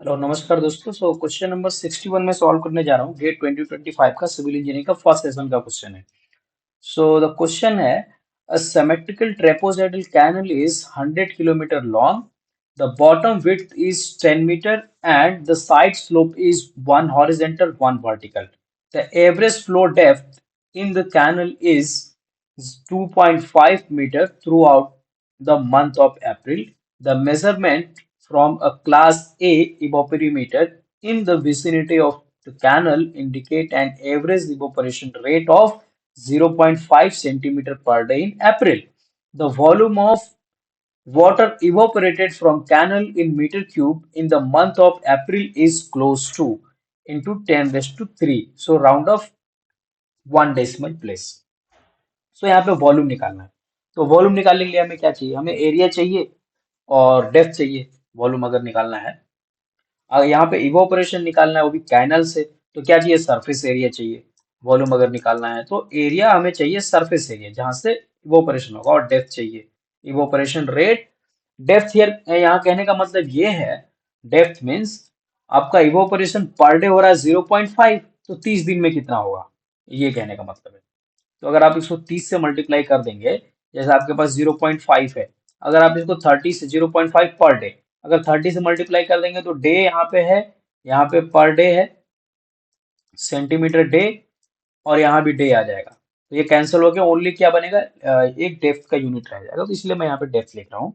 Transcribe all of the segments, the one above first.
Hello नमस्कार दोस्तों। Question number 61 में सॉल्व करने जा रहा हूँ। गेट 2025 का सिविल इंजीनियरिंग का फर्स्ट सेशन का क्वेश्चन है। द क्वेश्चन है a symmetrical trapezoidal canal is 100 kilometre long, the bottom width is 10 metre and the side slope is one horizontal, one vertical. The average flow depth in the canal is 2.5 meter throughout the month of April. The measurement from a class A evaporimeter in the vicinity of the canal indicate an average evaporation rate of 0.5 centimeter per day in April. The volume of water evaporated from canal in meter cube in the month of April is close to into 10 raised to 3. So round of one decimal place. यहाँ पे volume निकालना है। तो volume निकालने के लिए हमें क्या चाहिए? हमें एरिया चाहिए और डेप्थ चाहिए वॉल्यूम अगर निकालना है। अगर यहाँ पे इवोपरेशन निकालना है वो भी कैनल से, तो क्या चाहिए? सरफेस एरिया चाहिए। वॉल्यूम अगर निकालना है तो एरिया हमें चाहिए सरफेस एरिया जहां से इवोपरेशन होगा, और डेप्थ चाहिए इवोपरेशन रेट। डेप्थ हियर यहाँ कहने का मतलब ये है, डेप्थ मीन्स आपका इवोपरेशन पर डे हो रहा है 0.5, तो 30 दिन में कितना होगा, ये कहने का मतलब है। तो अगर आप इसको 30 से मल्टीप्लाई कर देंगे, जैसे आपके पास 0.5 है, अगर आप इसको 30 से 0.5 पर डे, अगर 30 से मल्टीप्लाई कर देंगे तो डे यहाँ पे है, यहाँ पे पर डे है सेंटीमीटर डे, और यहाँ भी डे आ जाएगा। तो ये कैंसिल हो गया, ओनली क्या बनेगा? एक डेप्थ का यूनिट रह जाएगा, तो इसलिए मैं यहाँ पे डेप्थ लिख रहा हूँ।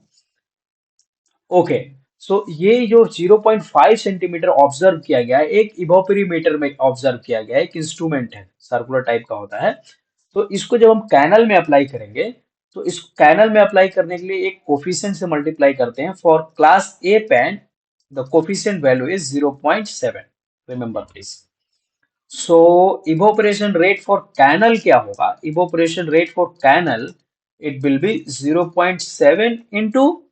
ओके, सो ये जो 0.5 सेंटीमीटर ऑब्जर्व किया गया है, एक इवोपरीमीटर में ऑब्जर्व किया गया है, एक इंस्ट्रूमेंट है, सर्कुलर टाइप का होता है। तो इसको जब हम कैनल में अप्लाई करेंगे, तो इस कैनल में अप्लाई करने के लिए एक कोफिशिएंट से मल्टीप्लाई करते हैं। For class A pan the coefficient value is 0.7, remember please. So evaporation rate for canal क्या होगा? Evaporation rate for canal, it will be 0.7 into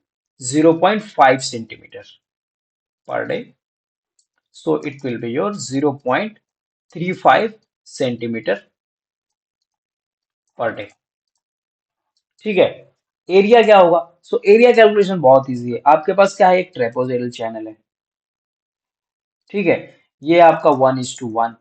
0.5 centimetre per day. So it will be your 0.35 centimetre per day. ठीक है। Area क्या होगा? So area calculation बहुत easy है। आपके पास क्या है? एक ट्रेपोजोइडल चैनल है, ठीक है। ये आपका 1:1,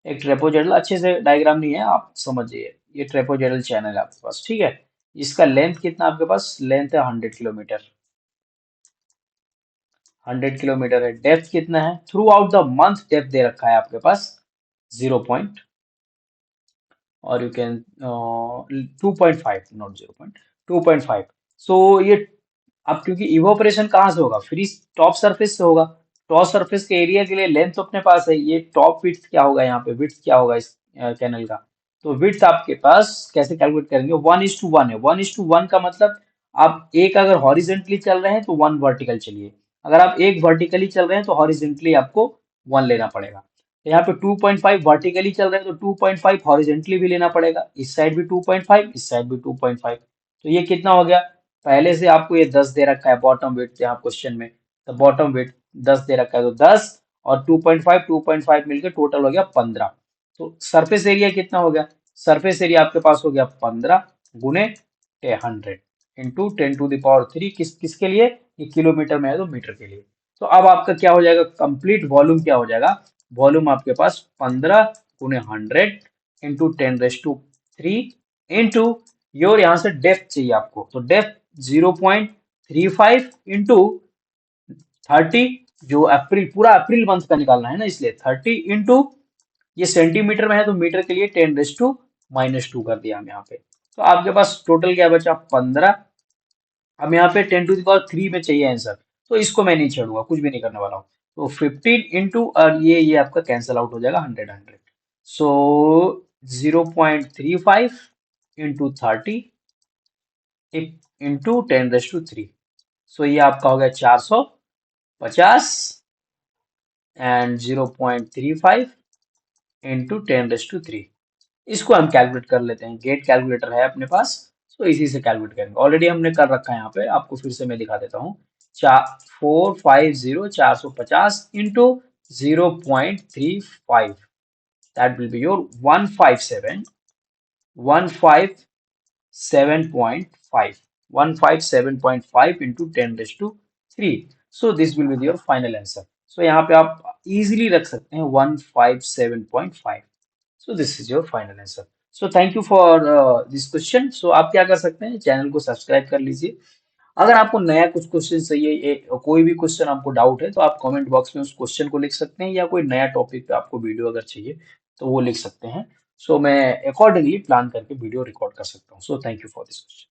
एक ट्रेपोजोइडल, अच्छे से डायग्राम नहीं है, आप समझिए। ये ट्रेपोजोइडल चैनल है आपके पास, ठीक है। इसका लेंथ कितना आपके पास? लेंथ है 100 किलोमीटर, 100 किलोमीटर है। डेप्थ कितना है? Throughout the month depth दे रखा है आपके पास 0 पॉइंट, और you can 2.5, not 0 point, 2.5। So ये अब क्योंकि इवोपरेशन कहाँ से होगा? फ्री टॉप सरफेस से होगा। टॉप सरफेस के एरिया के लिए लेंथ तो अपने पास है, ये टॉप विड्थ क्या होगा? यहाँ पे विड्थ क्या होगा इस कैनल का? तो विड्थ आपके पास कैसे कैलकुलेट करेंगे? 1:1 है। 1:1 का मतलब आप एक अगर हॉरिजेंटली चल रहे हैं तो वन वर्टिकल चलिए, अगर आप एक वर्टिकली चल रहे हैं तो हॉरिजेंटली आपको वन लेना पड़ेगा। तो यहाँ पे 2.5 वर्टिकली चल रहे हैं तो 2.5 हॉरिजेंटली भी लेना पड़ेगा, इस साइड भी 2.5, इस साइड भी 2.5। तो ये कितना हो गया? पहले से आपको ये 10 दे रखा है बॉटम विड्थ यहाँ क्वेश्चन में, तो बॉटम विड्थ 10 दे रखा है, तो 10 और 2.5 मिलकर टोटल हो गया 15। तो सरफेस एरिया कितना हो गया? सरफेस एरिया आपके पास हो गया 15 गुने 100 इंटू 10⁻3। किसके लिए? ये किलोमीटर में है तो मीटर के लिए। तो अब आपका क्या हो जाएगा? कंप्लीट वॉल्यूम क्या हो जाएगा? वॉल्यूम आपके पास 15 गुने 100 इंटू 10⁻3 इंटू योर, यहाँ से डेप्थ चाहिए आपको, तो डेप्थ 0.35 इंटू 30, जो अप्रैल, पूरा अप्रैल मंथ का निकालना है ना, इसलिए 30 इंटू, ये सेंटीमीटर में है तो मीटर के लिए 10⁻² कर दिया हम यहाँ पे। तो आपके पास टोटल क्या बचा? 15। अब यहाँ पे 10⁻³ में चाहिए आंसर, तो इसको मैं नहीं छेड़ूंगा, कुछ भी नहीं करने वाला हूँ। तो 15 इंटू, और ये आपका कैंसिल आउट हो जाएगा 100। सो 0.35 इंटू 30 इंटू 10⁻3। सो ये आपका हो गया 450 एंड 0.35 इंटू 10⁻3। इसको हम कैलकुलेट कर लेते हैं, गेट कैलकुलेटर है अपने पास, तो इसी से कैलकुलेट करेंगे। ऑलरेडी हमने कर रखा है यहाँ पे, आपको फिर से मैं दिखा देता हूँ। 450 into 0.35, that will be your 157, 157.5, 157.5 into 10⁻3. So this will be your final answer. So यहाँ पे आप इजीली रख सकते हैं 157.5। So this is your final answer. So thank you for this question. So आप क्या कर सकते हैं, चैनल को सब्सक्राइब कर लीजिए। अगर आपको नया कुछ क्वेश्चन चाहिए, कोई भी क्वेश्चन आपको डाउट है, तो आप कमेंट बॉक्स में उस क्वेश्चन को लिख सकते हैं, या कोई नया टॉपिक पे आपको वीडियो अगर चाहिए तो वो लिख सकते हैं। सो मैं अकॉर्डिंगली प्लान करके वीडियो रिकॉर्ड कर सकता हूँ। सो thank you for this question.